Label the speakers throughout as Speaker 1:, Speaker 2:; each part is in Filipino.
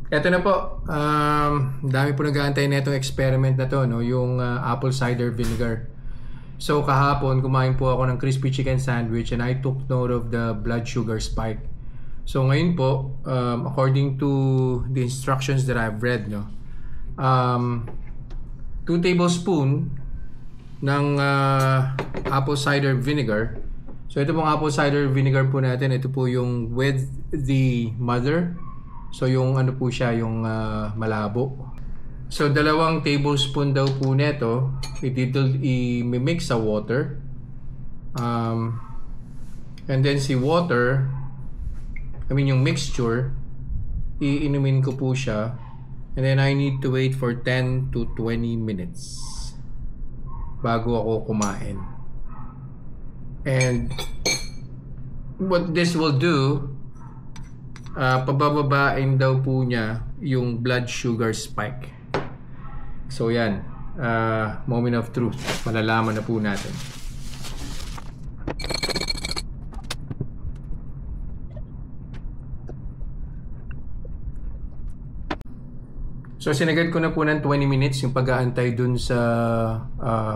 Speaker 1: Eto na po, dami po nag-aantay na itong experiment na to, no? Yung apple cider vinegar. So kahapon, kumain po ako ng crispy chicken sandwich and I took note of the blood sugar spike. So ngayon po, according to the instructions that I've read, no? 2 tablespoon ng apple cider vinegar. So ito pong apple cider vinegar po natin, ito po yung with the mother. So yung ano po siya, yung malabo. So 2 tablespoon daw po nito, i-mix sa water. And then si water, yung mixture, iinumin ko po siya. And then I need to wait for 10 to 20 minutes bago ako kumain. And what this will do, pabababain daw po niya yung blood sugar spike. So yan, moment of truth, malalaman na po natin. So sinagad ko na po ng 20 minutes yung pag-aantay dun sa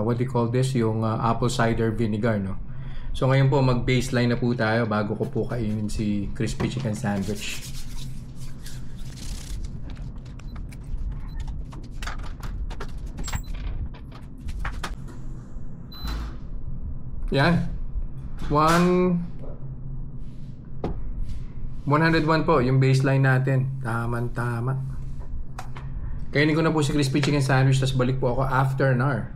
Speaker 1: what do you call this, yung apple cider vinegar, no? So ngayon po mag-baseline na po tayo bago ko po kainin si crispy chicken sandwich. Yan. 101 po yung baseline natin. Tama. Kainin ko na po si crispy chicken sandwich, tapos balik po ako after an hour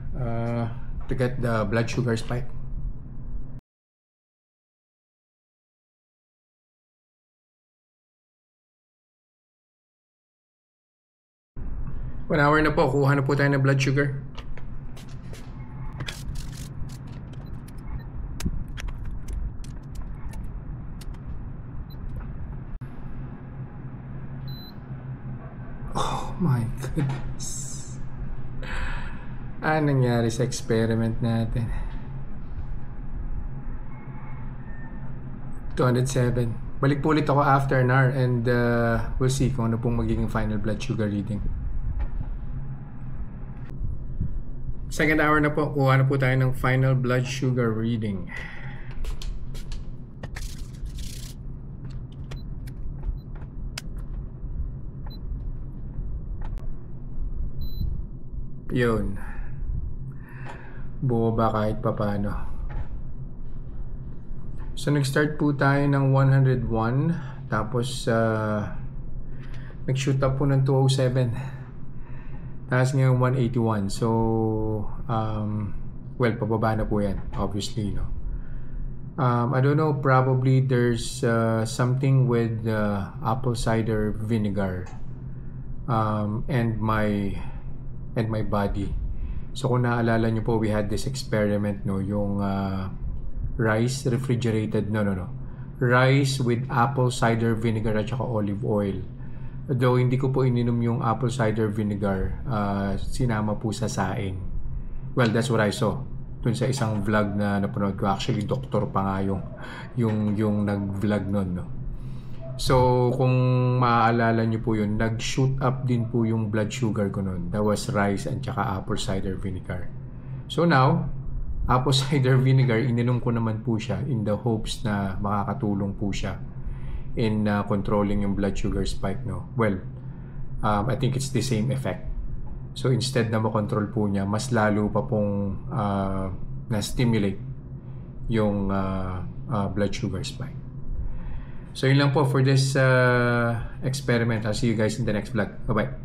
Speaker 1: to get the blood sugar spike. One hour na po, kuha na po tayo ng blood sugar. Oh my goodness. Ano nangyari sa experiment natin? 207. Balik po ulit ako after an hour and we'll see kung ano pong magiging final blood sugar reading. Second hour na po, kuha na po tayo ng final blood sugar reading. Yun. Bumaba kahit papano. So nag-start po tayo ng 101, tapos nag-shoot up po ng 207. Tapos ngayon 181. So well, pababa na po yan, obviously, no. I don't know, probably there's something with apple cider vinegar and my body. So kung naalala nyo po, we had this experiment, no, yung rice refrigerated, no, rice with apple cider vinegar at saka olive oil. Though hindi ko po ininom yung apple cider vinegar, sinama po sa saing. Well, that's what I saw dun sa isang vlog na napanood ko. Actually, doktor pa nga yung nag-vlog nun, no. So kung maaalala nyo po yun, nag-shoot up din po yung blood sugar ko nun. That was rice and saka apple cider vinegar. So now, apple cider vinegar, ininom ko naman po siya in the hopes na makakatulong po siya in controlling yung blood sugar spike, no. Well, I think it's the same effect. So instead na makontrol po niya, mas lalo pa pong na-stimulate yung blood sugar spike. So yun lang po for this experiment. I'll see you guys in the next vlog. Bye-bye.